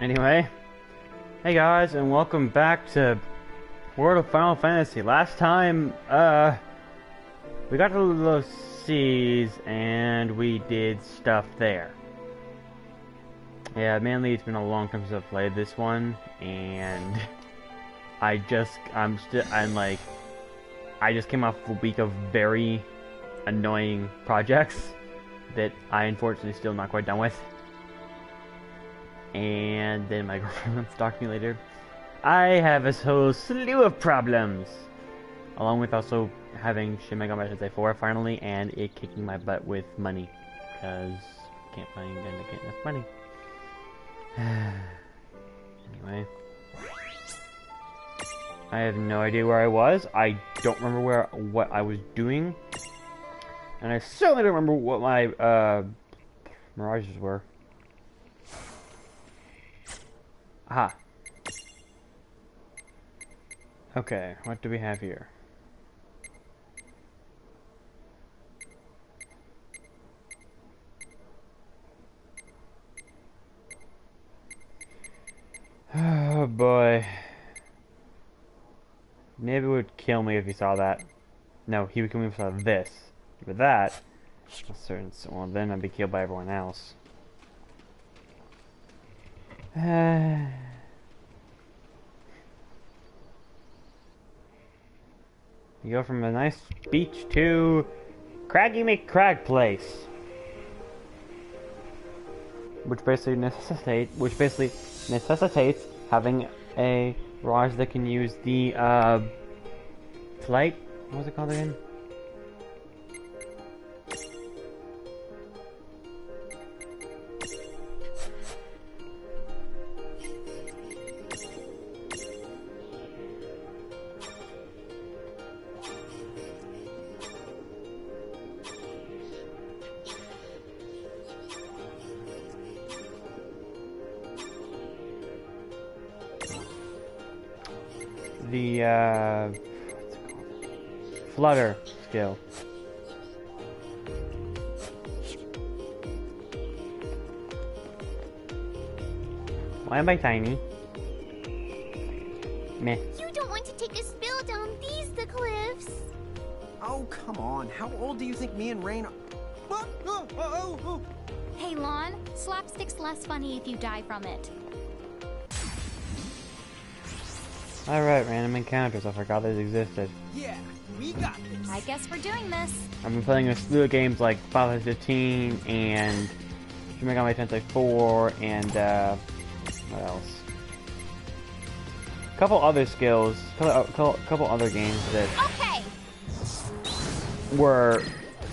Anyway, hey guys, and welcome back to World of Final Fantasy. Last time, we got to the seas and we did stuff there. Yeah, mainly it's been a long time since I've played this one, and I just came off a week of very annoying projects that I unfortunately still not quite done with. And then my girlfriend wants to talk to me later. I have a whole slew of problems, along with also having Shin Megami Tensei 4 finally, and it kicking my butt with money, because can't get enough money. Anyway, I have no idea where I was. I don't remember what I was doing, and I certainly don't remember what my mirages were. Aha. Okay, what do we have here? Oh boy. Maybe it would kill me if he saw that. No, he would kill me if he saw this. With that, well then I'd be killed by everyone else. You go from a nice beach to Craggy McCrag place, which basically necessitates having a Raj that can use the flight. What was it called again? The what's it called? Flutter skill. Why am I tiny? Meh. You don't want to take a spill down the cliffs. Oh, come on. How old do you think me and Rain are? Hey, Lon, slapstick's less funny if you die from it. Alright, random encounters. I forgot those existed. Yeah, we got this. I guess we're doing this. I've been playing a slew of games like Final Fantasy 15 and Shin Megami Tensei 4 and what else? Couple other skills, couple other games that Okay. were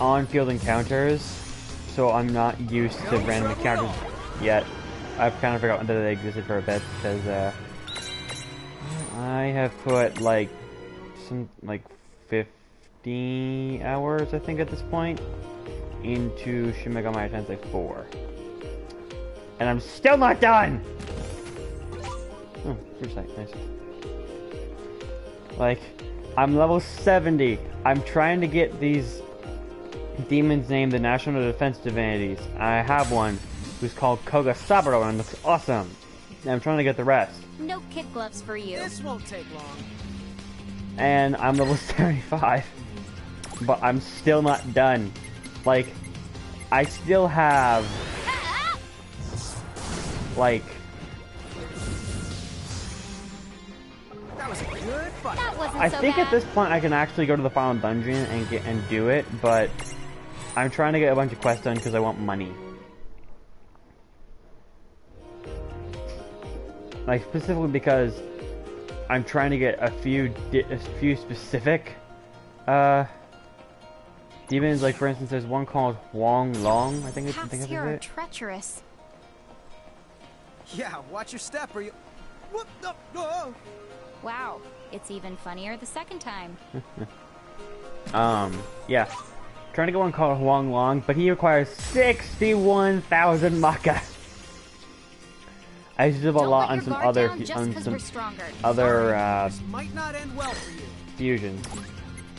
on-field encounters, so I'm not used to random encounters yet. I've kind of forgotten that they existed for a bit because I have put like 50 hours, I think, at this point into Shin Megami Tensei 4, and I'm still not done. Oh, fruit sight, nice. Like, I'm level 70. I'm trying to get these demons named the National Defense Divinities. I have one who's called Koga Saburo and looks awesome. And I'm trying to get the rest. No kid gloves for you. This won't take long. And I'm level 75. But I'm still not done. Like, I still have like That was a good fight. That wasn't I so think bad. at this point I can actually go to the final dungeon and do it, but I'm trying to get a bunch of quests done because I want money. Like, specifically because I'm trying to get a few specific demons. Like, for instance, there's one called Huang Long. I think Paths it's here are it. treacherous. Yeah, watch your step or you... Whoop, no, no. Wow, it's even funnier the second time. Yeah. Trying to get one called Huang Long, but he requires 61,000 Maka. I used to do a Don't lot let on your some guard other down just 'cause we're stronger. This might not end well for you. fusions. Oh,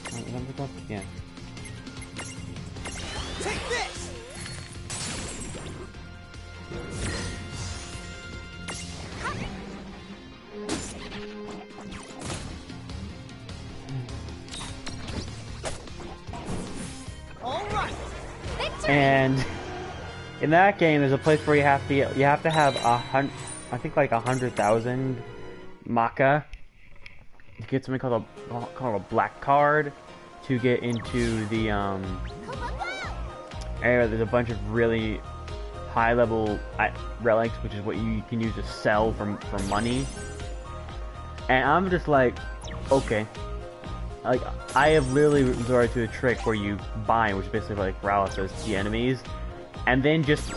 is that what it's called? Yeah. Take this! And in that game, there's a place where you have to have I think like 100,000 Maka to get something called a black card to get into the area. There's a bunch of really high level relics, which is what you can use to sell for money. And I'm just like, okay. Like, I have literally resorted to a trick where you buy, which is basically like paralysis the enemies, and then just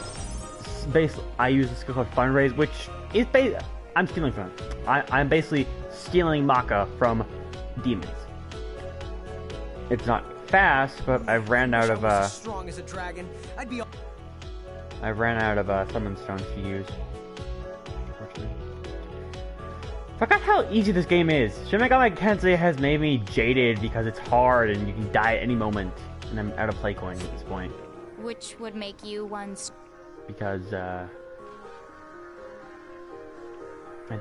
I use a skill called Fundraise, which is I'm stealing from them. I'm basically stealing Maka from demons. It's not fast, but I've ran out of strong as a dragon. I ran out of summon stones to use. Unfortunately. Forgot how easy this game is. Shin Megami Tensei has made me jaded because it's hard and you can die at any moment. And I'm out of play coins at this point. Which would make you one. Because I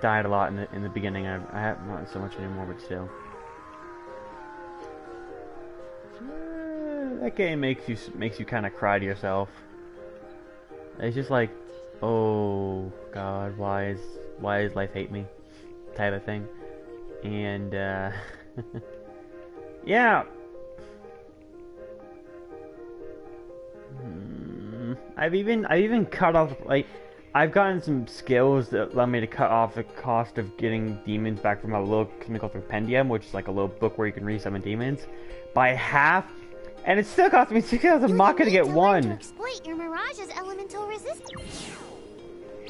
died a lot in the beginning. I haven't not so much anymore, but still. That game makes you kind of cry to yourself. It's just like, oh God, why does life hate me? Type of thing. And yeah. I've even cut off, like, I've gotten some skills that allow me to cut off the cost of getting demons back from a little something called Compendium, which is like a little book where you can resummon demons, by half, and it still cost me 6,000 Maka to get one. To exploit your Mirage's elemental resistance.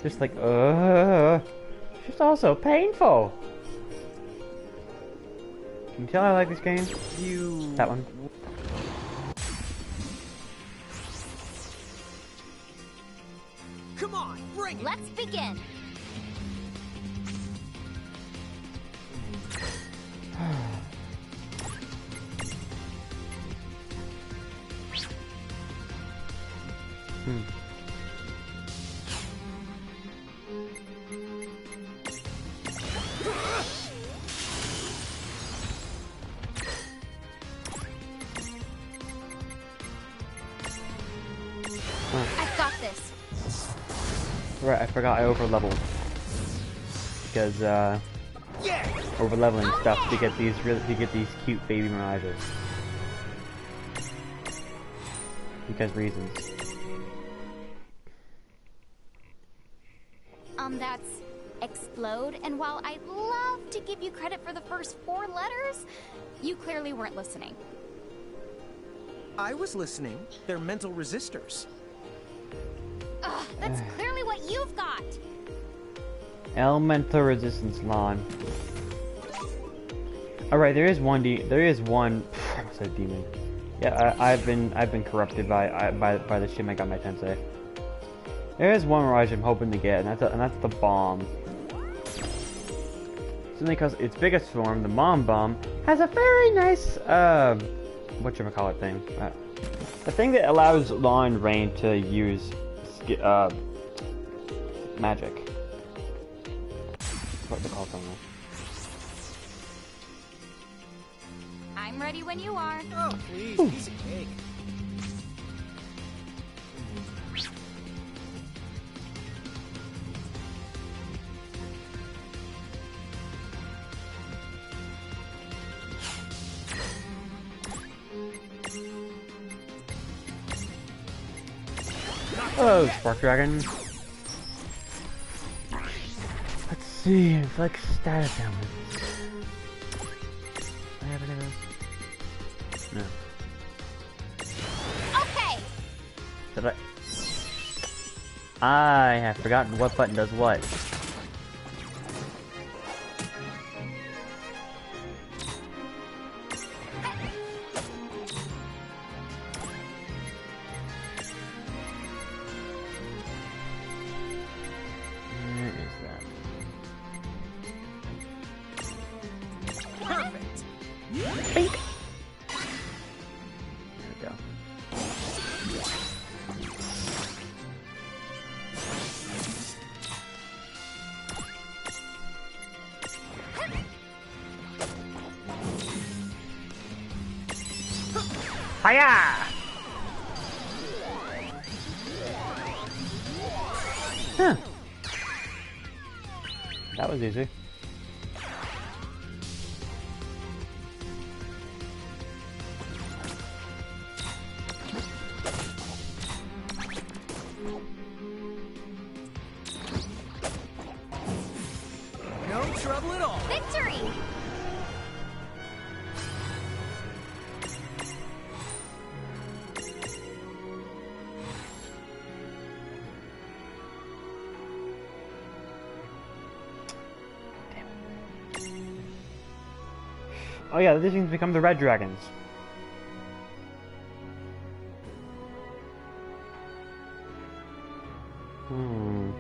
Just like, it's just also painful. Can you tell I like this game? That one. Come on, bring it. Let's begin. I've got this. Right, I forgot I over-leveled. Because, over-leveling stuff to get these cute baby Mirages. Because reasons. That's explode, and while I'd love to give you credit for the first 4 letters, you clearly weren't listening. I was listening. They're mental resistors. Ugh, that's clearly what you've got. Elemental resistance lawn. Alright, there is one I said demon. Yeah, I've been corrupted by the Shin Megami Tensei. There is one Mirage I'm hoping to get, and that's the bomb. Simply because its biggest form, the Mom Bomb, has a very nice whatchamacallit thing. The thing that allows Law and Rain to use magic. What they call it? I'm ready when you are. Oh, please, piece of cake. Hello, Spark Dragon. Let's see, it's like status ailments. I have any of those? No. Okay. Did I have forgotten what button does what. Hiya! That was easy. No trouble at all. Victory! Oh yeah, these things become the red dragons. Hmm.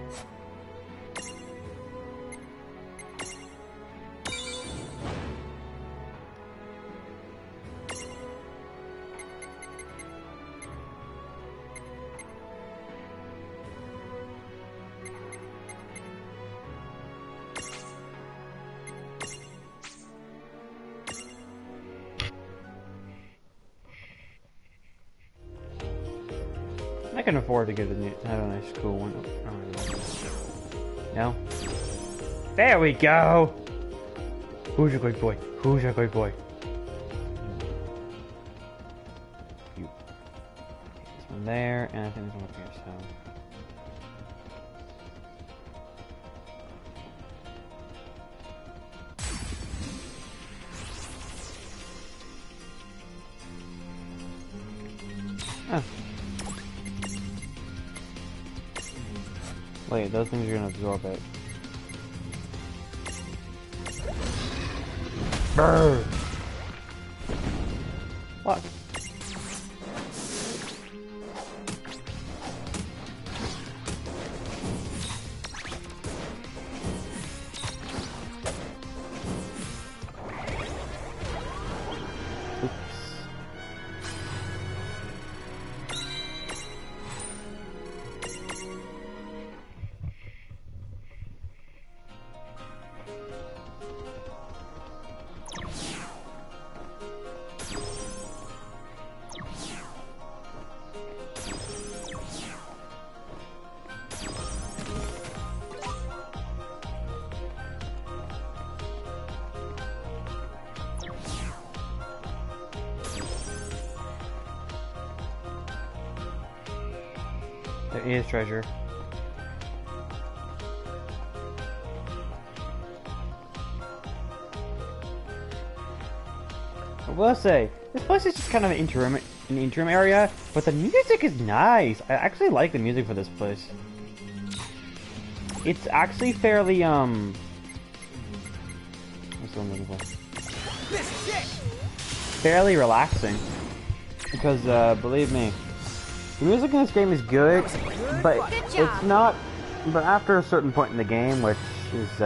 I can afford to get have a nice cool one. No? There we go! Who's a good boy? Who's a good boy? You. This one there, and I think there's one up here, so... Oh. Wait, those things are gonna absorb it. Brrr. What? Oops. There is treasure. I will say, this place is just kind of an interim area, but the music is nice. I actually like the music for this place. It's actually fairly, what's the one I'm looking for? This is it. Fairly relaxing. Because, believe me, the music in this game is good, but it's not, but after a certain point in the game, which is,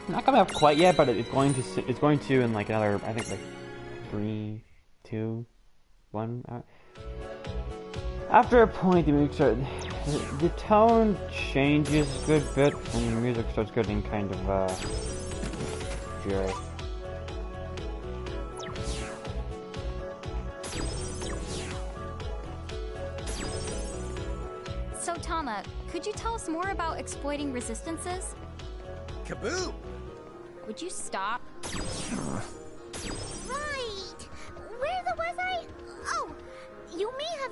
not coming up quite yet, but it's going to in like another, I think like 3, 2, 1. After a point, the music the tone changes a good bit, and the music starts getting kind of dreary. So, Tama, could you tell us more about exploiting resistances? Kaboom! Would you stop? Right! Where was I? Oh, you may have...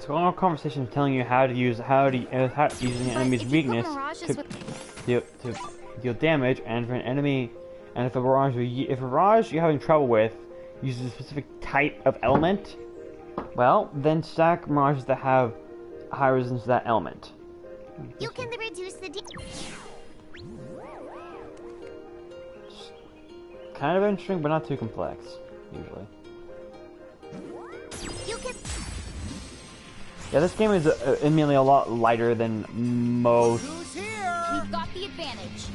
So our conversation is telling you how to use using the enemy's weakness to deal damage, and for an enemy, and if a mirage you're having trouble with uses a specific type of element, well, then stack mirages that have high resistance to that element. You can reduce the... Kind of interesting, but not too complex, usually. You can... Yeah, this game is admittedly a lot lighter than most Who's here? We've got the advantage.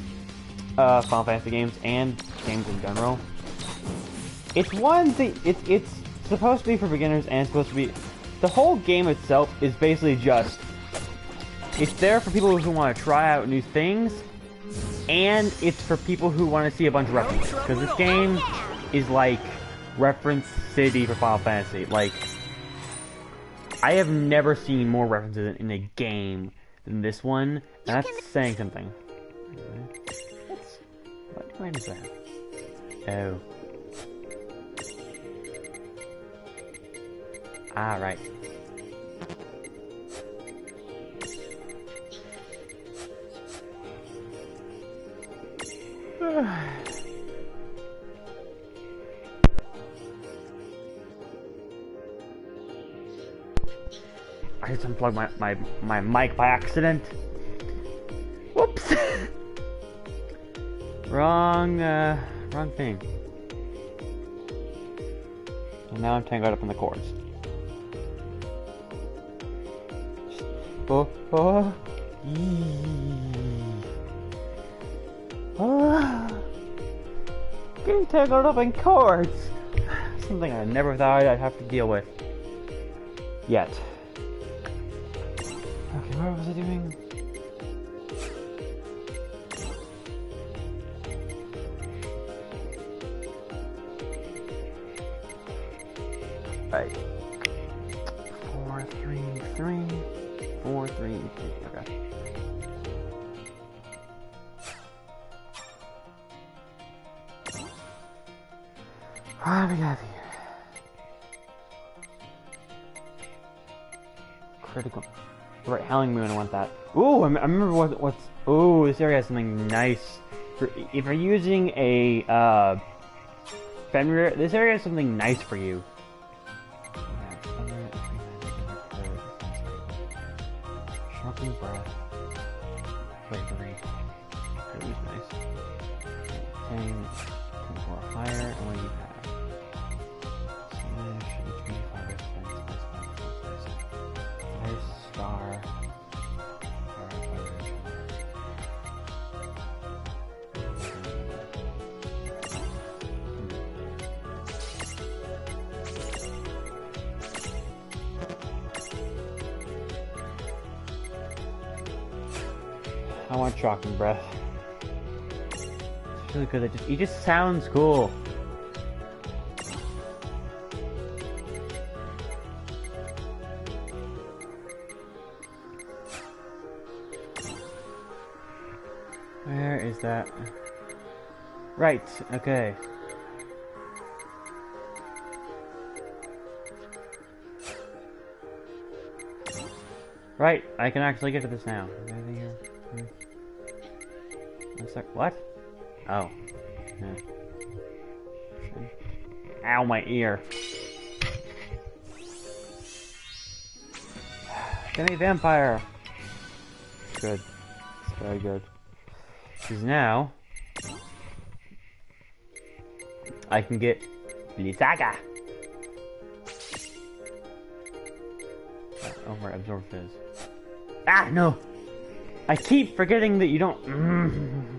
Final Fantasy games and games in general. It's one thing. It's supposed to be for beginners, and it's supposed to be. The whole game itself is basically just. It's there for people who want to try out new things, and it's for people who want to see a bunch of references. Because this game is like reference city for Final Fantasy. Like, I have never seen more references in a game than this one, and that's saying something. What coin is that? Oh. Ah, right. I just unplugged my mic by accident. Whoops! wrong thing. And now I'm tangled up in the cords. Oh. Getting tangled up in cords. Something I never thought I'd have to deal with. Yet. Okay, what was I doing? Right. 4, 3, 3. 4, 3, 3. Okay. What do we got here? Critical. Right, Howling Moon, I want that. Ooh, I remember what's... Ooh, this area has something nice. If you're using a, Fenrir, this area has something nice for you. Shocking Breath. Bravery. That was nice. 10, 4 higher, and what do you have? Star. I want Shocking Breath. It's really good. He just sounds cool. Where is that? Right, okay. Right, I can actually get to this now. One sec, what? Oh. Yeah. Ow, my ear. Give me vampire! Good. It's very good. Because now I can get Blizzaga. Oh, where Absorb Fizz. Ah, no! I keep forgetting that you don't...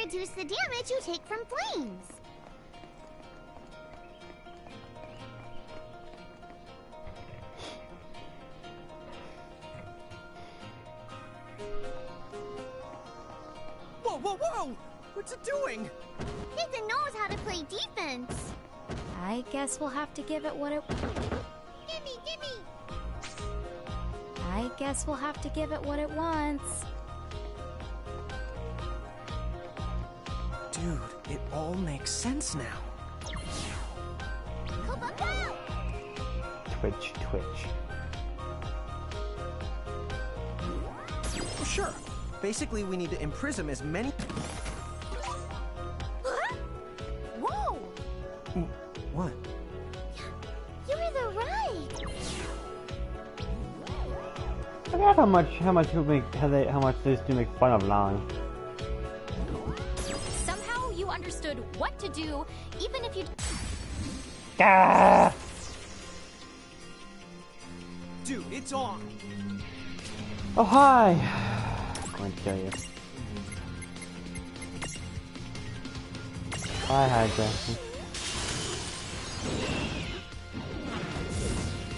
Reduce the damage you take from flames. Whoa, whoa, whoa! What's it doing? Nathan knows how to play defense. I guess we'll have to give it what it... Gimme! I guess we'll have to give it what it wants. Do Dude, it all makes sense now. Koopa, go! Twitch, twitch. Well, sure. Basically, we need to imprison as many... Huh? Whoa! What? You were the right. I forgot how much these two make fun of Lon. Somehow you understood what to do, even if you... Ah! Dude, it's on! Oh hi! I'm going to kill you. Bye, Hydra.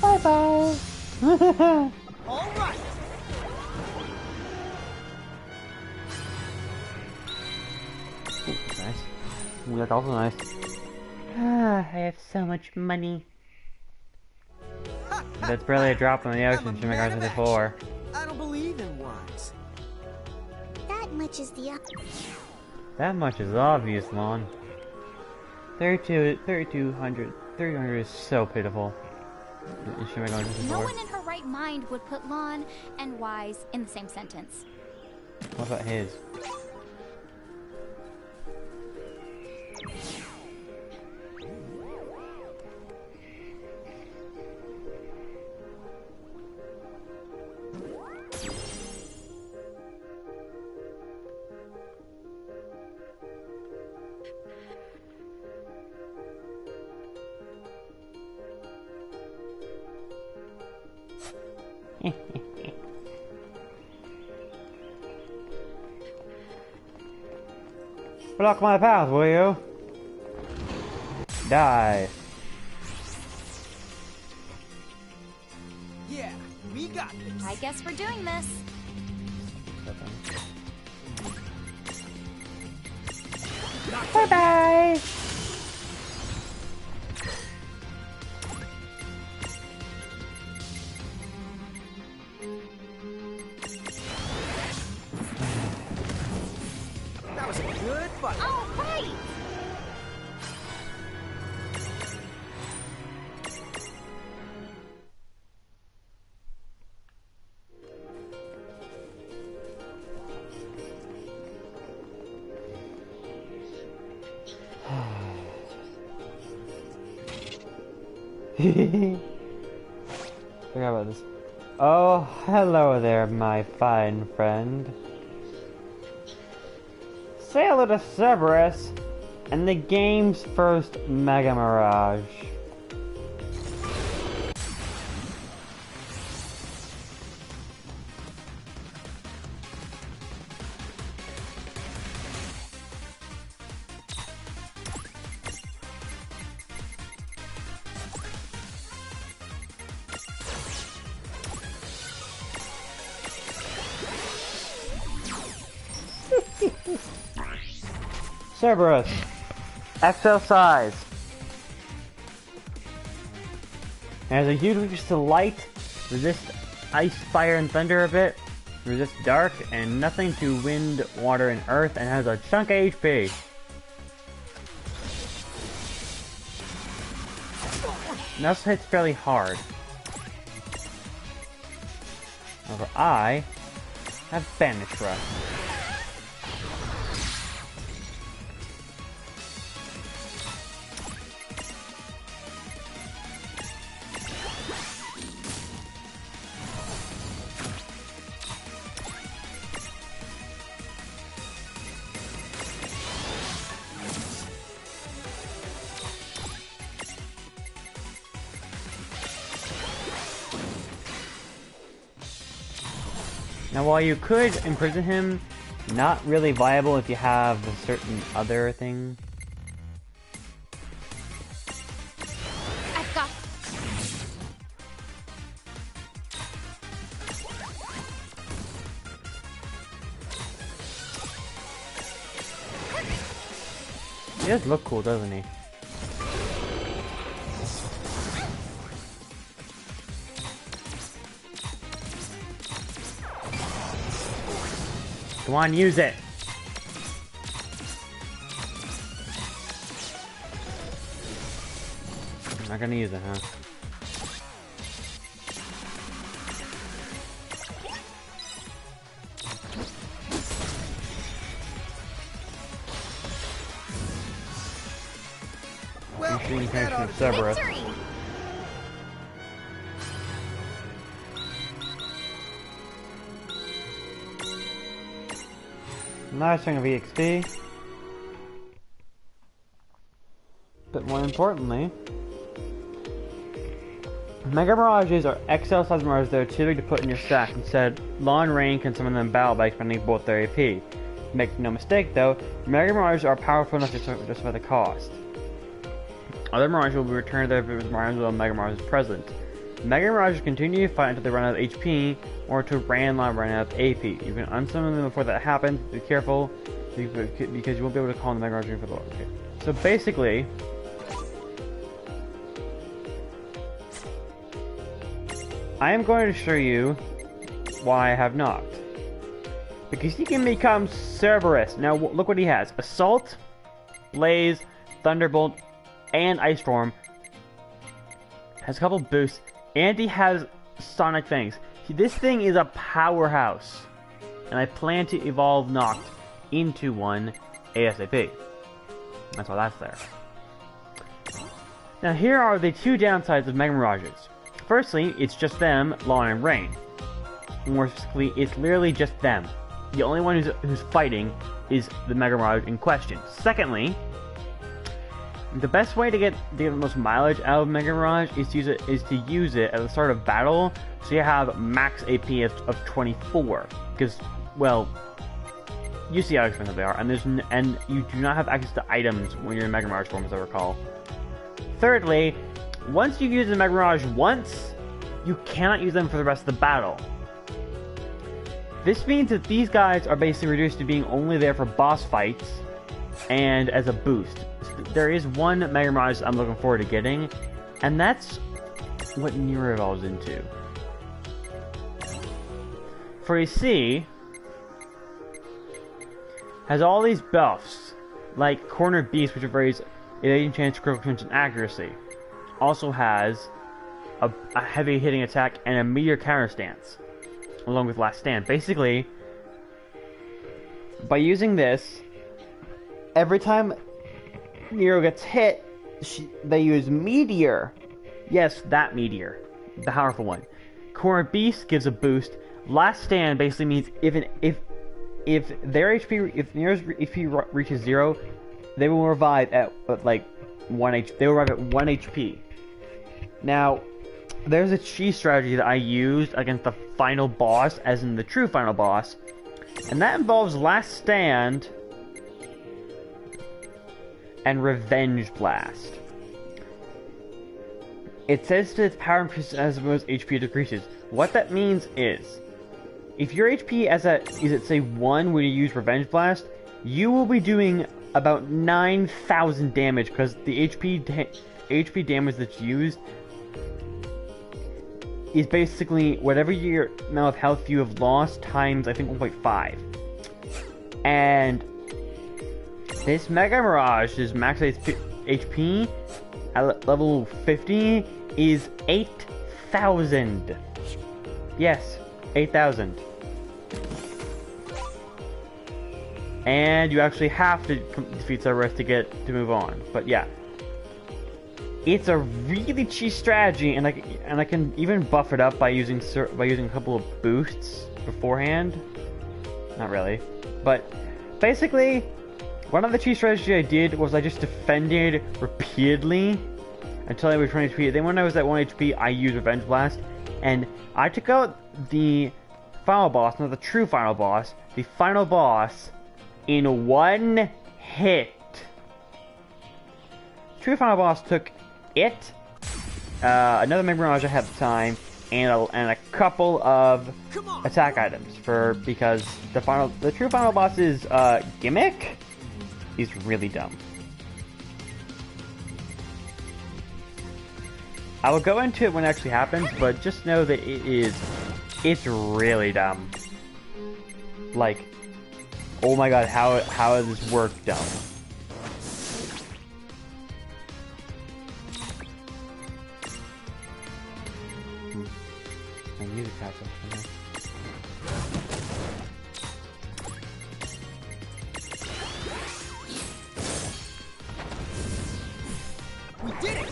Bye bye! All right! Nice. Ooh, that's also nice. Ah, I have so much money. That's barely a drop in the ocean, I'm a Shin Megami man of Tensei 4. I don't believe in wise. That much is the... That much is obvious, Lon. 3,200 is so pitiful. In Shin Megami Tensei 4. No one in her right mind would put Lon and Wise in the same sentence. What about his? Block my path, will you? Die. Yeah, we got this. I guess we're doing this. Bye bye. That was a good fight. All right! Forgot about this. Oh, hello there, my fine friend. Say hello to Cerberus and the game's first Mega Mirage. Cerberus, XL size. It has a huge weakness to light, resist ice, fire, and thunder a bit, resist dark, and nothing to wind, water, and earth, and has a chunk of HP. And also hits fairly hard. However, I have Banish Rush. Now, while you could imprison him, not really viable if you have a certain other thing. I've got... He does look cool, doesn't he? Come on, use it! Not gonna use it, huh? Well, Featuring that attention ought of to Cerberus. Victory! Nice thing of EXP. But more importantly, Mega Mirages are XL size mirages that are too big to put in your stack. Instead, Law and Rain can summon them in battle by expending both their AP. Make no mistake though, Mega Mirages are powerful enough to justify the cost. Other Mirages will be returned to their previous Mirages while Mega Mirage is present. Mega Mirages continue to fight until they run out of HP, or to randomly run out of AP. You can unsummon them before that happens. Be careful, because you won't be able to call on the Mega Mirage for the okay. So basically, I am going to show you why I have knocked. Because he can become Cerberus. Now look what he has. Assault, Blaze, Thunderbolt, and Ice Storm. Has a couple boosts. And he has Sonic Fangs. This thing is a powerhouse. And I plan to evolve Noct into one ASAP. That's why that's there. Now here are the two downsides of Mega Mirages. Firstly, it's just them, Law and Rain. More specifically, it's literally just them. The only one who's fighting is the Mega Mirage in question. Secondly, the best way to get the most mileage out of Mega Mirage is to use it at the start of battle, so you have max AP of 24. Because, well, you see how expensive they are, and you do not have access to items when you're in Mega Mirage form, as I recall. Thirdly, once you use the Mega Mirage once, you cannot use them for the rest of the battle. This means that these guys are basically reduced to being only there for boss fights and as a boost. There is one Mega Mirage I'm looking forward to getting, and that's what Nero evolves into. For AC, has all these buffs, like Corner Beast, which varies evading chance, critical chance, and accuracy. Also has a heavy hitting attack and a meteor counter stance, along with Last Stand. Basically, by using this, every time Nero gets hit, they use Meteor. Yes, that Meteor. The powerful one. Corner Beast gives a boost. Last Stand basically means if their HP, if Nero's HP reaches 0, they will revive at like 1 HP. They will revive at 1 HP. Now, there's a cheese strategy that I used against the final boss, as in the true final boss, and that involves Last Stand and Revenge Blast. It says that its power increases as the most HP decreases. What that means is, if your HP is at say 1 when you use Revenge Blast, you will be doing about 9,000 damage, because the HP damage that's used is basically whatever your amount of health you have lost times, I think, 1.5. And this Mega Mirage's max HP at level 50 is 8,000. Yes, 8,000. And you actually have to defeat Cerberus to move on. But yeah, it's a really cheap strategy, and I can even buff it up by using a couple of boosts beforehand. Not really, but basically, one of the cheap strategies I did was I just defended repeatedly until I was 20 HP. Then when I was at 1 HP, I used Revenge Blast, and I took out the final boss, not the true final boss, the final boss, in 1 hit. True final boss took it, another Mega Mirage I had at the time, and a couple of attack items because the true final boss's gimmick is really dumb. I will go into it when it actually happens, but just know that it's really dumb. Like, oh my god, how has this work dumb? catch up from here. We did it!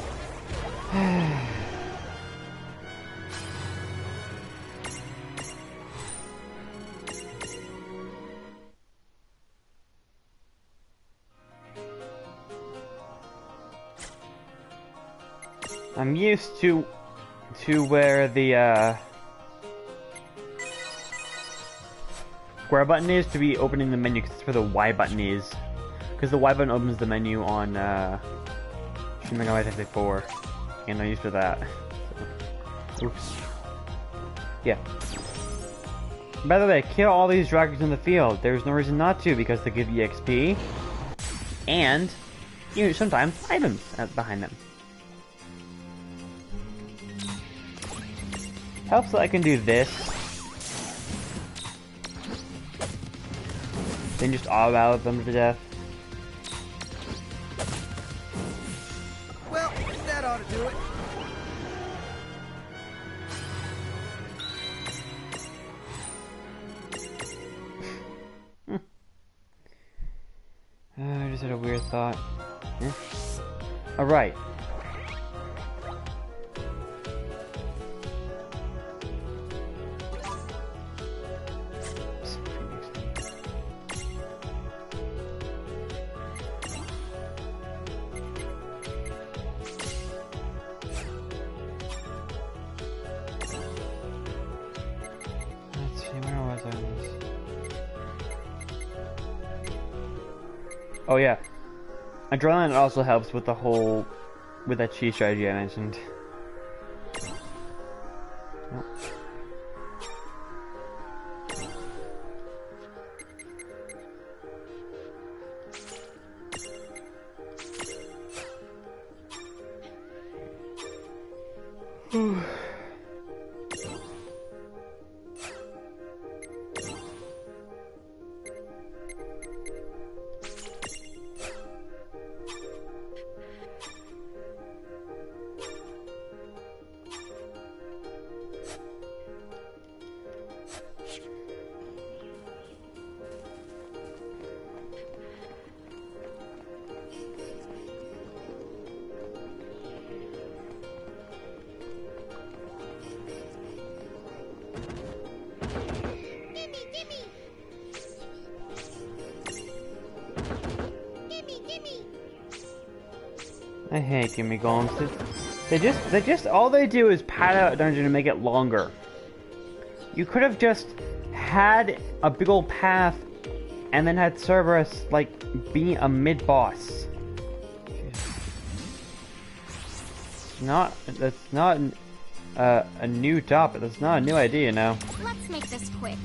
I'm used to where the square button is to be opening the menu, because it's where the Y button is. Because the Y button opens the menu on Shin Megami Tensei 4, and I'm used to that. So, oops. Yeah. By the way, kill all these dragons in the field. There's no reason not to, because they give you XP, and sometimes items behind them. Helps that I can do this, then just auto them to death. Well, that ought to do it. I just had a weird thought. Alright. Oh yeah, adrenaline also helps with with that cheese strategy I mentioned. Oh. I hate gimme golems. They just all they do is pad out a dungeon and make it longer. You could have just had a big old path and then had Cerberus like be a mid boss. That's not a new topic. That's not a new idea now. Let's make this quick.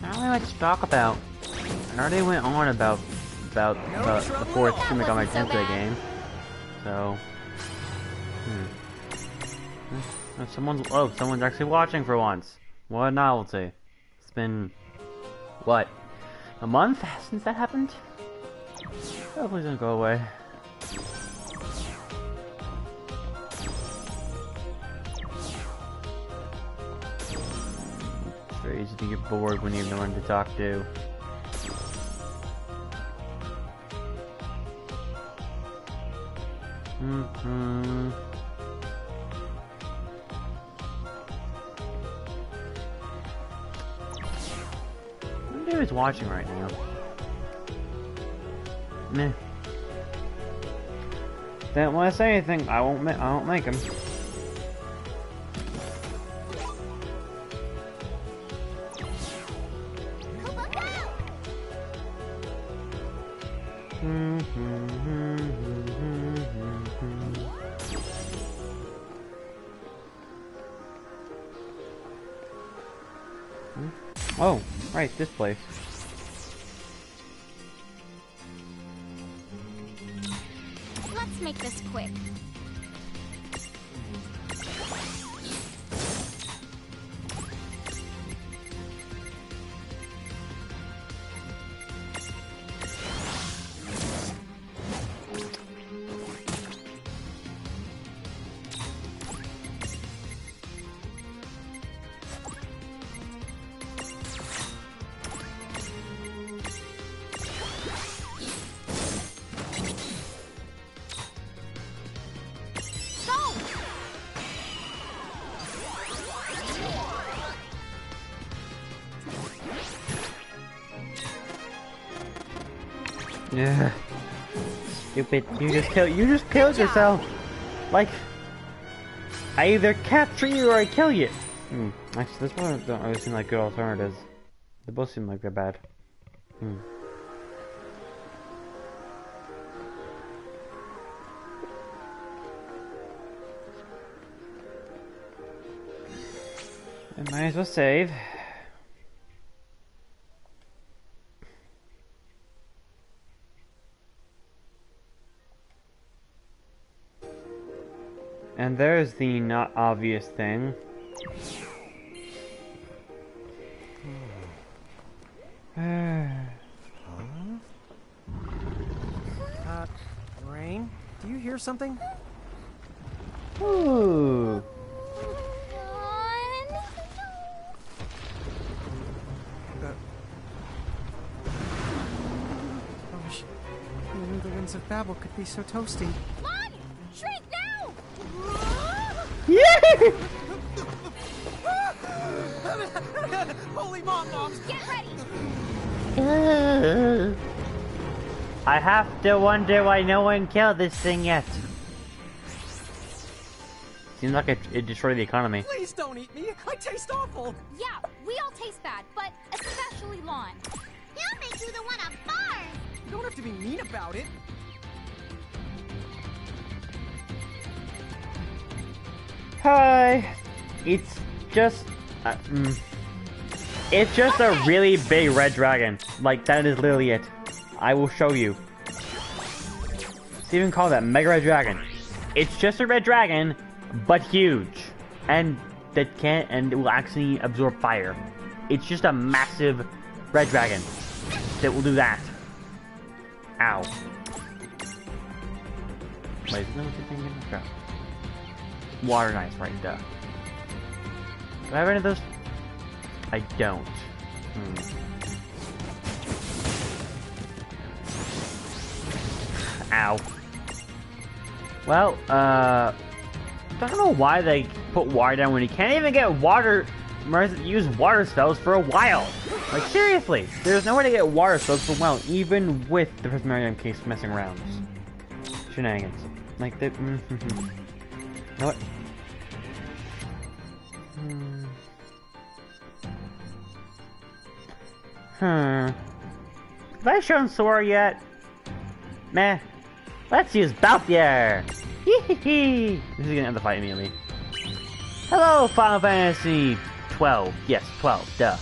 Not really much to talk about. I already went on about about the fourth Shin Megami wasn't so Tensei bad. game. So, someone's actually watching for once. What a novelty. It's been, what, a month since that happened? Hopefully it's gonna go away. It's very easy to get bored when you have no one to talk to. Who is watching right now? Meh. Don't want to say anything. I won't make him. Look out! Oh, right, this place. Let's make this quick. Yeah. Stupid. You just killed yourself. Like, I either capture you or I kill you. Actually, this one don't really seem like good alternatives. They both seem like they're bad. I might as well save. And there's the not obvious thing. Rain, do you hear something? Ooh. Gosh, who knew the winds of Babel could be so toasty? Lon! Shrink now! Yeah! Holy moms! Get ready! I have to wonder why no one killed this thing yet. Seems like it destroyed the economy. Please don't eat me! I taste awful! Yeah, we all taste bad, but especially Lon. He'll make you the one of bars! You don't have to be mean about it. Hi. It's just it's just a really big red dragon. Like, that is literally it. I will show you. It's even called that Mega Red Dragon. It's just a red dragon, but huge. And that it will actually absorb fire. It's just a massive red dragon that will do that. Ow. Wait, is that what you think in the crowd? Water knives, right, duh. Do I have any of those? I don't. Ow. Well, I don't know why they put water down when you can't even get water, use water spells for a while. Like, seriously, there's no way to get water spells for a while, even with the Prince Marion case messing around. Shenanigans. Like, they, You know what? Have I shown Sora yet? Meh. Let's use Balthier! Hee. This is gonna end the fight immediately. Hello, Final Fantasy 12. Yes, 12, duh.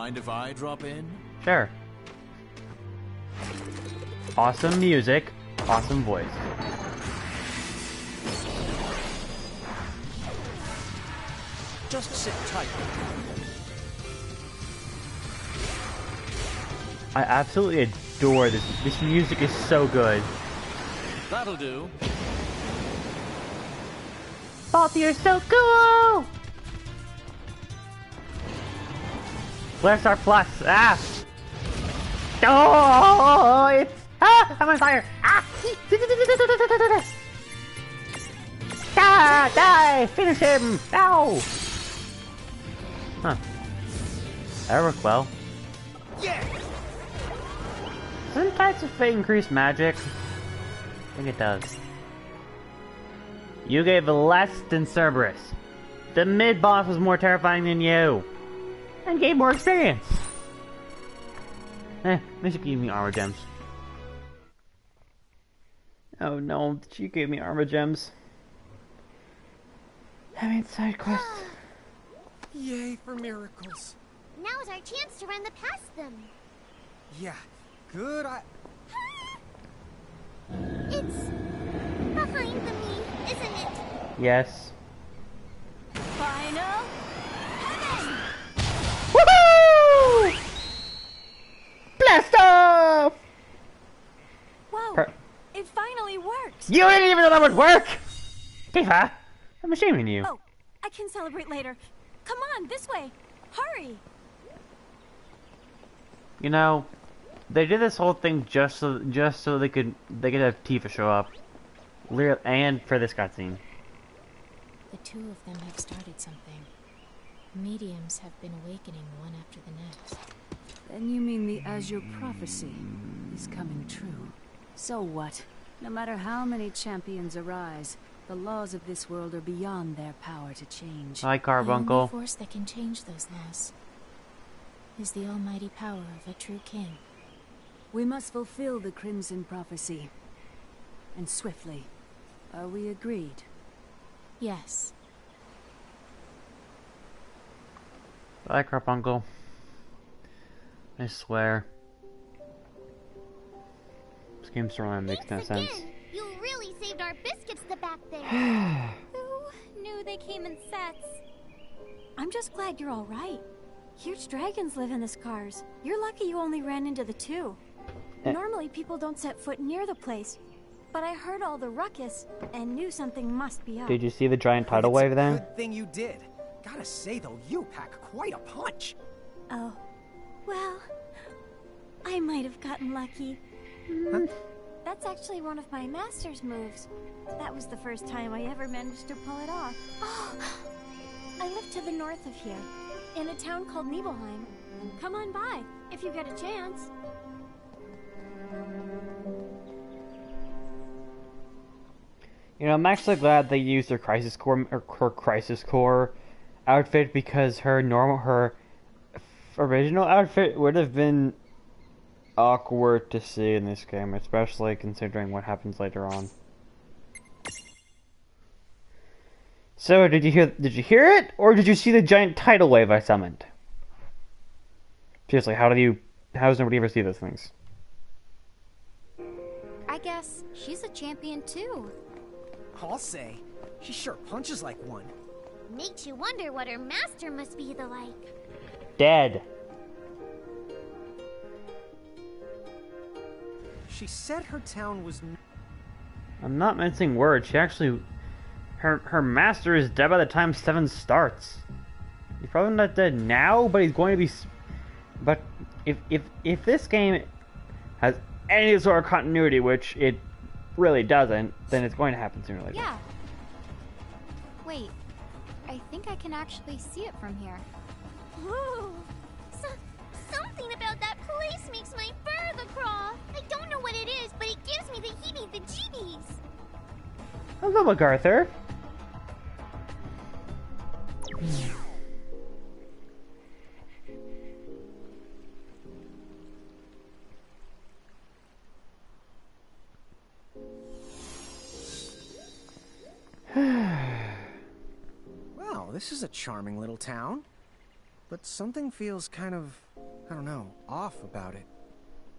mind if I drop in? Sure. Awesome music, awesome voice. Just sit tight. I absolutely adore this. This music is so good. That'll do. Balti, you're so cool! Where's our plus? Ah! Oh, it's... Ah! I'm on fire! Ah! Ah! Die! Finish him! Ow! Huh. That worked well. Yeah. Doesn't Tides of Fate increase magic? I think it does. You gave less than Cerberus. The mid-boss was more terrifying than you. And gave more experience. They should give me armor gems. Oh no, she gave me armor gems. I mean, side quests. Yay for miracles. Now's our chance to run the past them. Yeah, good. It's behind the me, isn't it? Yes. Final heaven! Woohoo! Blast off! Whoa! It finally worked! You didn't even know that would work! Tifa, I'm ashaming you. Oh, I can celebrate later. Come on, this way! Hurry! You know, they did this whole thing just so they could have Tifa show up, and for this cutscene. The two of them have started something. Mediums have been awakening one after the next. Then you mean the Azure prophecy is coming true. So what? No matter how many champions arise, the laws of this world are beyond their power to change. Hi, The only Carbuncle. force that can change those laws is the almighty power of a true king. We must fulfill the Crimson prophecy. And swiftly. Are we agreed? Yes. Hi, Carbuncle. I swear. This game storyline makes no Thanks sense. again. You really saved our biscuits the back there. Who knew they came in sets? I'm just glad you're all right. Huge dragons live in the scars. You're lucky you only ran into the two. Normally people don't set foot near the place. But I heard all the ruckus and knew something must be up. Did you see the giant tidal wave then? Good thing you did. Gotta say though, you pack quite a punch. Oh. Well, I might have gotten lucky. Huh? That's actually one of my master's moves. That was the first time I ever managed to pull it off. Oh, I live to the north of here, in a town called Nibelheim. Come on by, if you get a chance. You know, I'm actually glad they used her Crisis Core outfit, because her original outfit would have been awkward to see in this game, especially considering what happens later on. So, did you hear it, or did you see the giant tidal wave I summoned? Seriously, how does nobody ever see those things? I guess she's a champion too. I'll say, she sure punches like one. Makes you wonder what her master must be the like. Dead. She said her town was... I'm not mincing words. She actually, her master is dead by the time 7 starts. He's probably not dead now, but he's going to be. But if this game has any sort of continuity, which it really doesn't, then it's going to happen sooner or later. Yeah. Wait, I think I can actually see it from here. Ooh. Something about that place makes my fur crawl. I don't know what it is, but it gives me the heebie-jeebies. Hello, MacArthur. Well, this is a charming little town. But something feels kind of I don't know, off about it.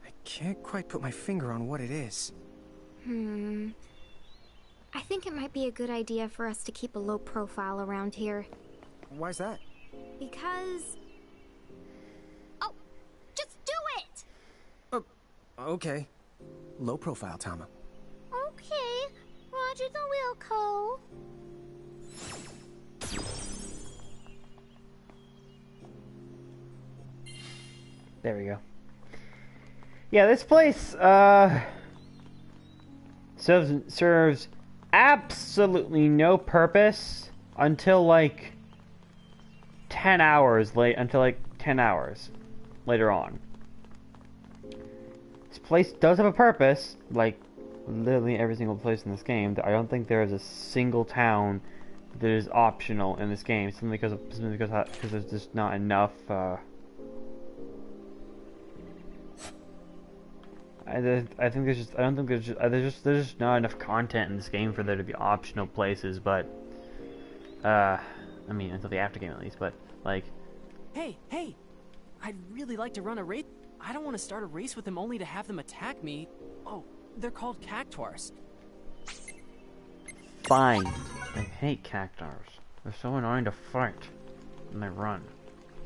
I can't quite put my finger on what it is. I think it might be a good idea for us to keep a low profile around here. Why's that? Because... Oh, just do it! Okay. Low profile, Tama. Okay, Roger the Wilco. There we go. Yeah, this place, serves absolutely no purpose until like 10 hours later on. This place does have a purpose, like literally every single place in this game. I don't think there is a single town that is optional in this game, simply because there's just not enough. I think there's just not enough content in this game for there to be optional places. But I mean, until the after game at least. But like, hey, I'd really like to run a race. I don't want to start a race with them only to have them attack me. Oh, they're called Cactuars. fine. I hate cactuars. They're so annoying to fight, and they run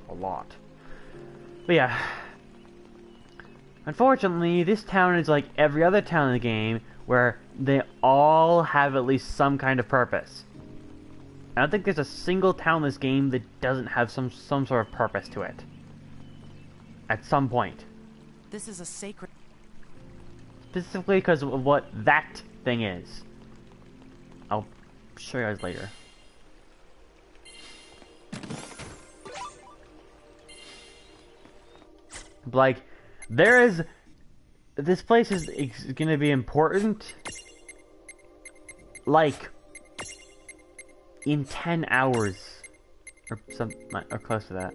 a lot. But yeah. Unfortunately, this town is like every other town in the game, where they all have at least some kind of purpose. I don't think there's a single town in this game that doesn't have some sort of purpose to it. At some point. This is a sacred... Specifically because of what that thing is. I'll show you guys later. Like, there is... This place is gonna be important, like, in 10 hours. Or close to that.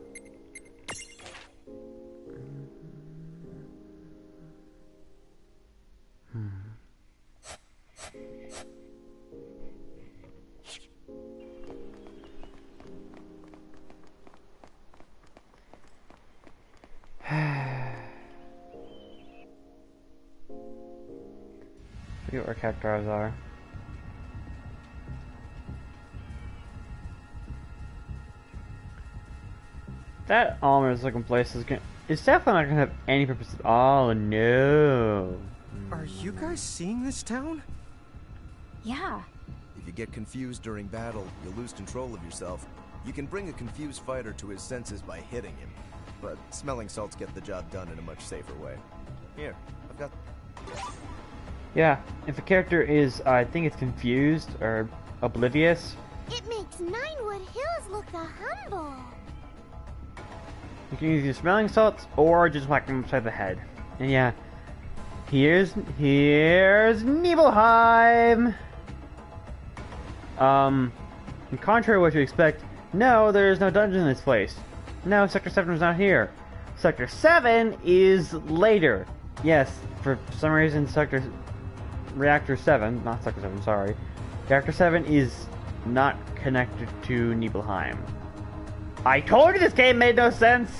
Forget where cactuars are. That ominous looking place is definitely not gonna have any purpose at all. No. Are you guys seeing this town? Yeah. If you get confused during battle, you'll lose control of yourself. You can bring a confused fighter to his senses by hitting him, but smelling salts get the job done in a much safer way. Here, I've got... Yeah, if a character is, I think it's confused or oblivious, It makes Ninewood Hills look the humble. you can use your smelling salts or just whack them upside the head. And yeah, here's Nibelheim. In contrary to what you expect, no, there's no dungeon in this place. No, Sector 7 is not here. Sector 7 is later. Yes, for some reason Reactor 7, not Sector 7, sorry. Reactor 7 is not connected to Nibelheim. I told you this game made no sense!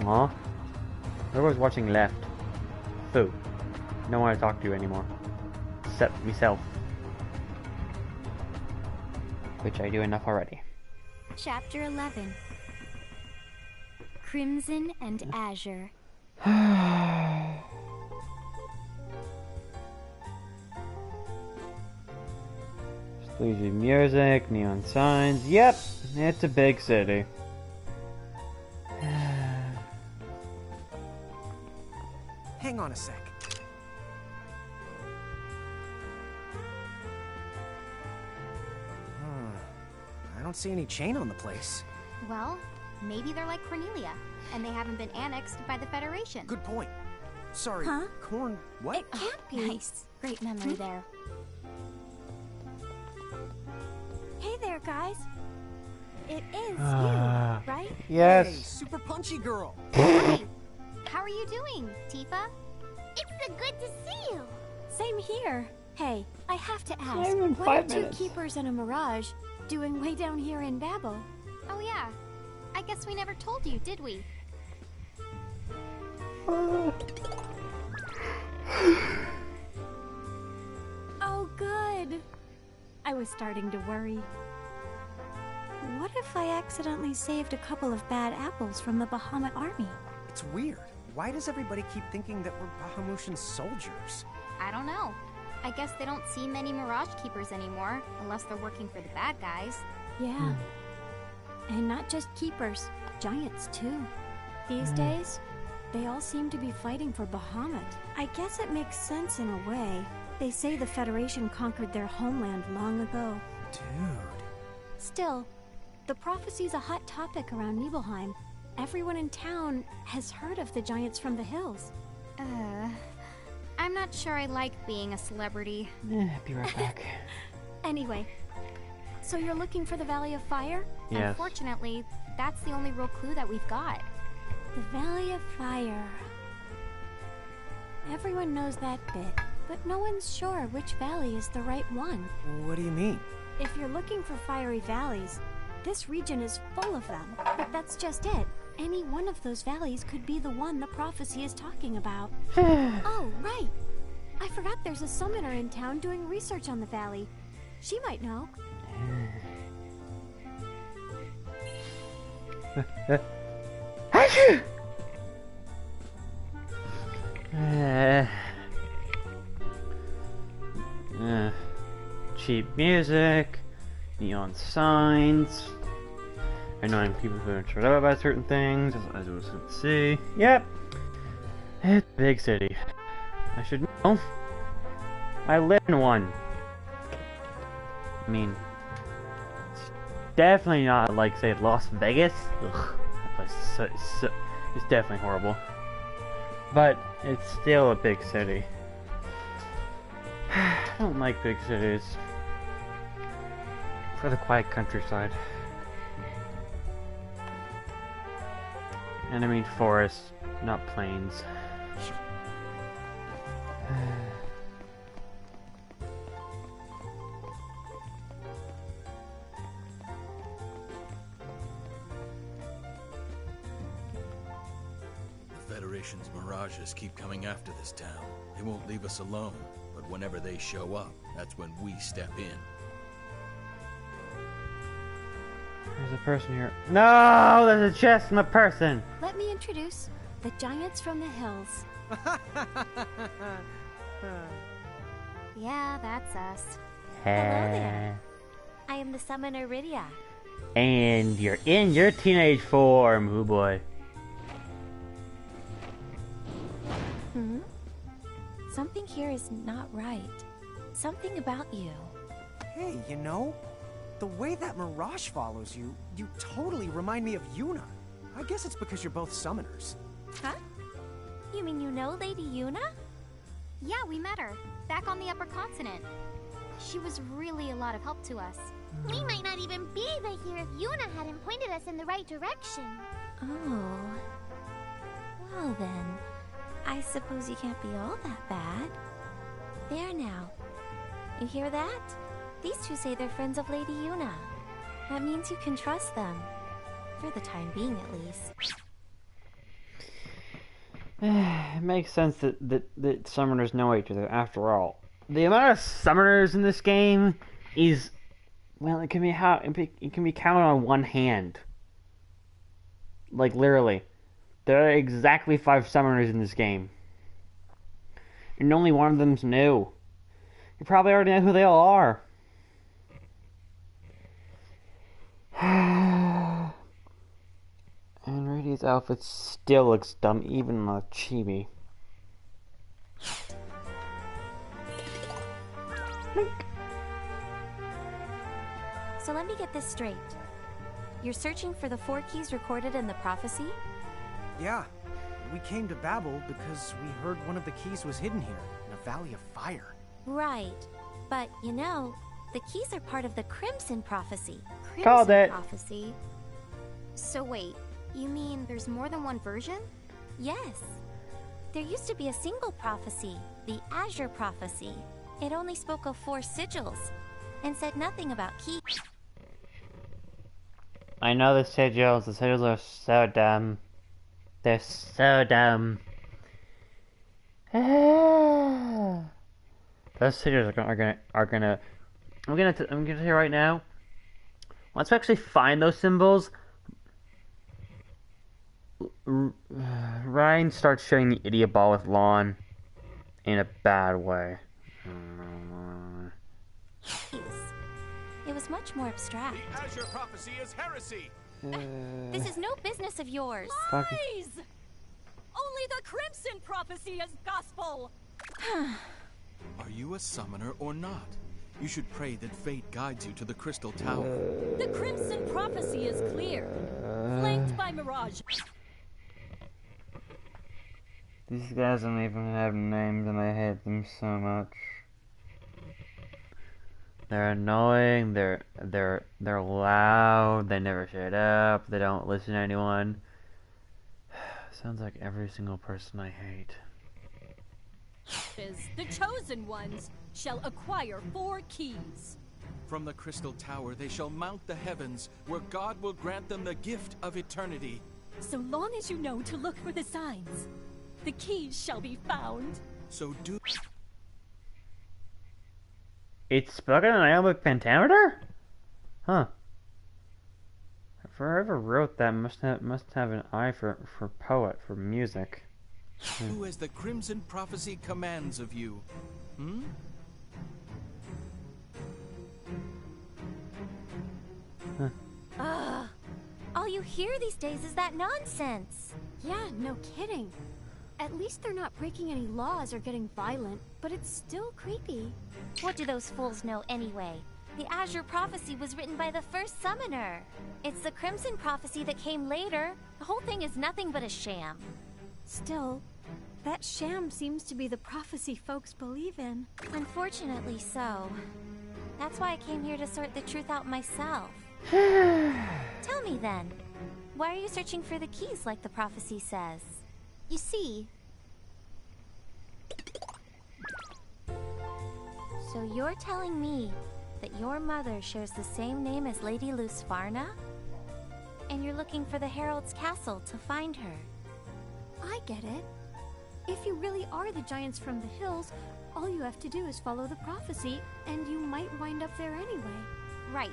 Aw. Whoever's watching left. Foo. Don't want to talk to you anymore. Except myself. Which I do enough already. Chapter 11. Crimson and Azure. Sleazy music, neon signs. Yep, it's a big city. Hang on a sec. I don't see any chain on the place. Well, maybe they're like Cornelia, and they haven't been annexed by the Federation. Good point. Sorry, Huh? Corn, what? It can't be. Nice. Great memory there. Hey there, guys. It is you, Ah. right? Hey, Yes. super punchy girl. Hey, how are you doing, Tifa? It's so good to see you. Same here. Hey, I have to ask, even what 5 are two minutes. keepers and a mirage doing way down here in Babel? Oh yeah. I guess we never told you, did we? Oh, good. I was starting to worry. What if I accidentally saved a couple of bad apples from the Bahamut army? It's weird. Why does everybody keep thinking that we're Bahamutian soldiers? I don't know. I guess they don't see many Mirage Keepers anymore, unless they're working for the bad guys. Yeah. And not just keepers, giants too. These days, they all seem to be fighting for Bahamut. I guess it makes sense in a way. They say the Federation conquered their homeland long ago. Dude. Still, the prophecy's a hot topic around Nibelheim. Everyone in town has heard of the giants from the hills. I'm not sure I like being a celebrity. Be right back. Anyway, so you're looking for the Valley of Fire? Yes. Unfortunately, that's the only real clue that we've got. The Valley of Fire. Everyone knows that bit, but no one's sure which valley is the right one. What do you mean? If you're looking for fiery valleys, this region is full of them. But that's just it. Any one of those valleys could be the one the prophecy is talking about. Oh, right. I forgot there's a summoner in town doing research on the valley. She might know. Cheap music, neon signs, annoying people who are turned out about certain things, as we can see. Yep, it's a big city. I should know. I live in one. I mean, it's definitely not like, say, Las Vegas. Ugh, that place is it's definitely horrible. But it's still a big city. I don't like big cities. For the quiet countryside. And I mean forests, not plains. The Federation's mirages keep coming after this town. They won't leave us alone, but whenever they show up, that's when we step in. There's a person here. No! There's a chest and a person! Let me introduce the giants from the hills. Yeah, that's us. Hello there. I am the summoner Rydia. And you're in your teenage form, oh boy. Something here is not right. Something about you. Hey, you know, the way that Mirage follows you, you totally remind me of Yuna. I guess it's because you're both summoners. Huh? You mean you know Lady Yuna? Yeah, we met her. Back on the upper continent. She was really a lot of help to us. We might not even be right here if Yuna hadn't pointed us in the right direction. Oh. Well then, I suppose you can't be all that bad. There now. You hear that? These two say they're friends of Lady Yuna. That means you can trust them. For the time being, at least. It makes sense that summoners know each other, after all. The amount of summoners in this game is, well, it can be counted on one hand. Like, literally. There are exactly 5 summoners in this game. And only one of them's new. You probably already know who they all are. And Rudy's outfit still looks dumb, even on a chibi. So let me get this straight. You're searching for the 4 keys recorded in the prophecy? Yeah, we came to Babel because we heard one of the keys was hidden here, in a valley of fire. Right. But, you know, the keys are part of the Crimson Prophecy. Called it. Prophecy. So wait, you mean there's more than one version? Yes. There used to be a single prophecy, the Azure Prophecy. It only spoke of 4 sigils, and said nothing about keys. I know the sigils are so dumb. They're so dumb. Those cities are gonna. I'm gonna tell you right now. Once we actually find those symbols, Ryan starts showing the idiot ball with Lon in a bad way. It was much more abstract. The Azure Prophecy is heresy. This is no business of yours. Lies! Only the Crimson Prophecy is gospel! Are you a summoner or not? You should pray that fate guides you to the Crystal Tower. The Crimson Prophecy is clear, flanked by Mirage. These guys don't even have names and I hate them so much. They're annoying, they're loud, they never shut up, they don't listen to anyone. Sounds like every single person I hate. The chosen ones shall acquire 4 keys. From the Crystal Tower they shall mount the heavens, where God will grant them the gift of eternity. So long as you know to look for the signs, the keys shall be found. So do... It's spoken in iambic pentameter? Huh. Whoever wrote that must have an eye for poet, for music. Do as the Crimson Prophecy commands of you. Hmm? All you hear these days is that nonsense. Yeah, no kidding. At least they're not breaking any laws or getting violent, but it's still creepy. What do those fools know anyway? The Azure Prophecy was written by the first summoner. It's the Crimson Prophecy that came later. The whole thing is nothing but a sham. Still, that sham seems to be the prophecy folks believe in. Unfortunately so. That's why I came here to sort the truth out myself. Tell me then, why are you searching for the keys like the prophecy says? You see... So you're telling me that your mother shares the same name as Lady Lusfarna? And you're looking for the Herald's castle to find her? I get it. If you really are the giants from the hills, all you have to do is follow the prophecy, and you might wind up there anyway. Right.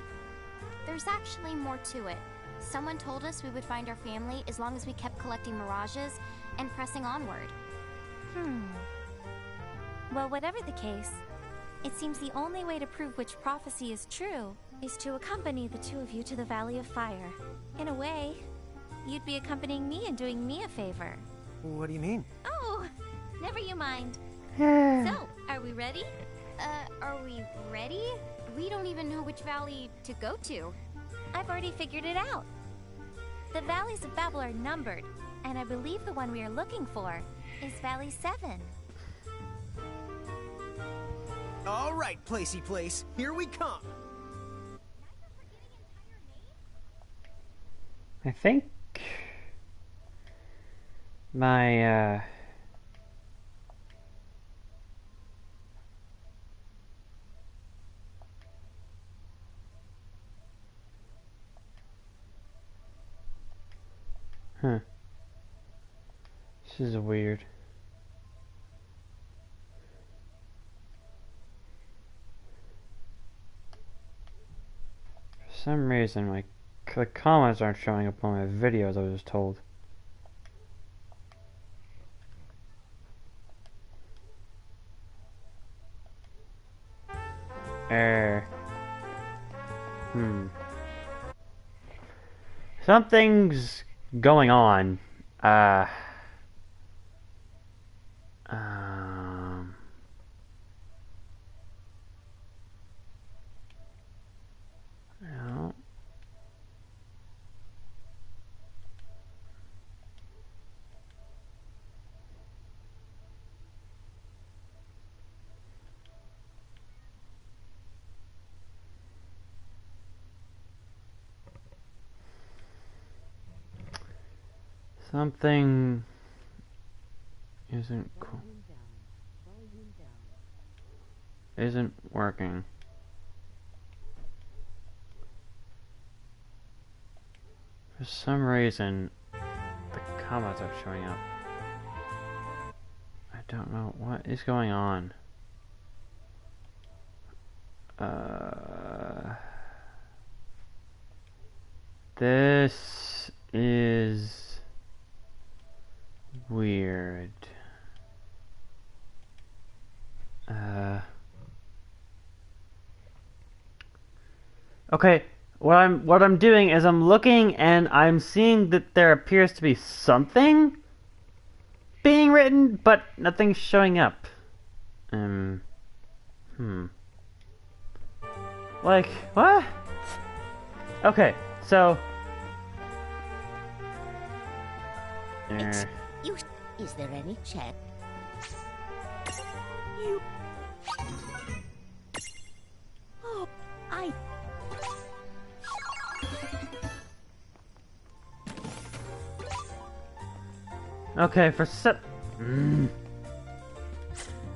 There's actually more to it. Someone told us we would find our family as long as we kept collecting mirages and pressing onward. Well, whatever the case, it seems the only way to prove which prophecy is true is to accompany the two of you to the Valley of Fire. In a way, you'd be accompanying me and doing me a favor. What do you mean? Oh, never you mind. So, are we ready? Are we ready? We don't even know which valley to go to. I've already figured it out. The Valleys of Babel are numbered, and I believe the one we are looking for is Valley 7. All right, Placey Place, here we come. I think my This is weird. For some reason, the comments aren't showing up on my videos, I was told. Something's going on. No. Something isn't working. For some reason, the comments aren't showing up. I don't know what is going on. This is weird. Okay, what I'm doing is I'm looking and I'm seeing that there appears to be something being written, but nothing's showing up. Like, what? Okay, so Is there any check? Oh, I... Okay,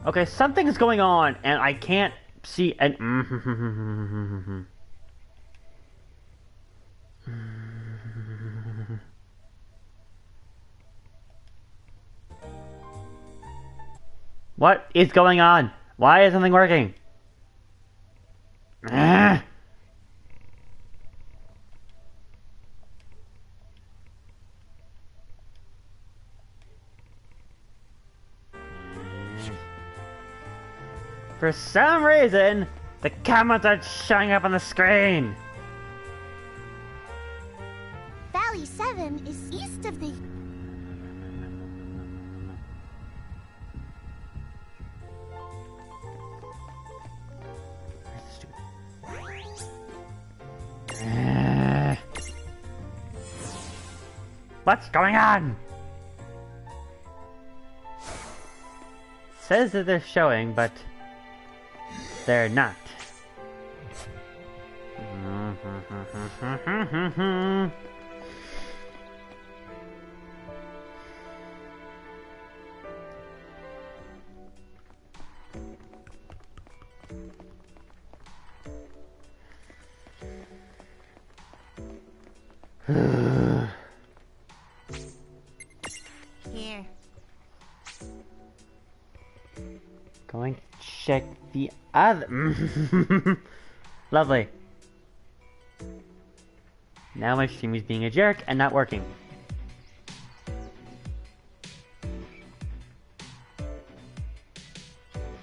okay, something's going on, and I can't see an. What is going on? Why is something working? For some reason, the comments aren't showing up on the screen. Valley 7 is east of the... What's going on? Says that they're showing, but they're not. Here. Going to check the other. Lovely. Now my stream is being a jerk and not working.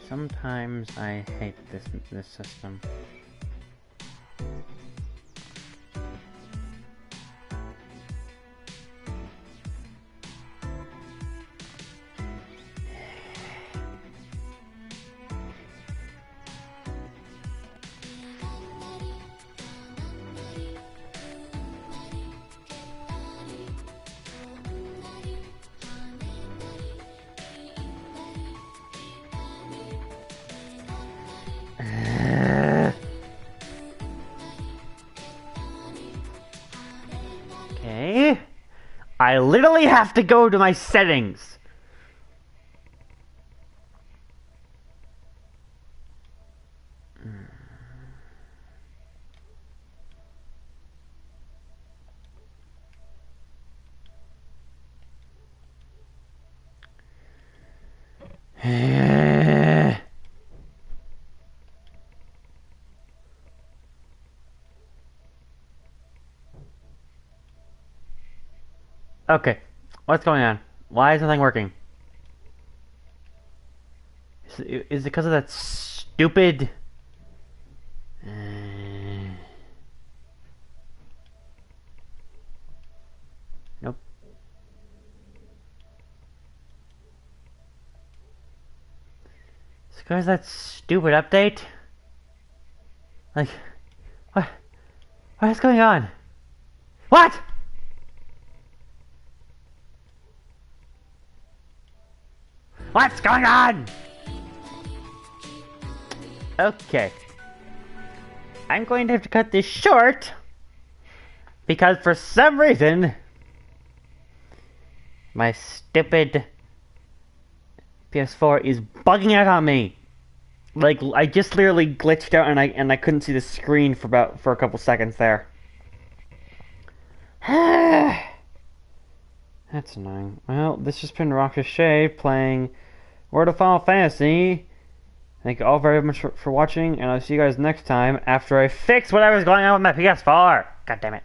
Sometimes I hate this system. Okay. I literally have to go to my settings. Okay, what's going on? Why is nothing working? Is it because of that stupid... Nope. Is it because of that stupid update? Like, what is going on? What? What's going on? Okay. I'm going to have to cut this short because for some reason my stupid PS4 is bugging out on me. Like, I just literally glitched out and I couldn't see the screen for a couple seconds there. That's annoying. Well, this has been Rockashay playing World of Final Fantasy. Thank you all very much for watching, and I'll see you guys next time after I fix whatever's going on with my PS4. God damn it.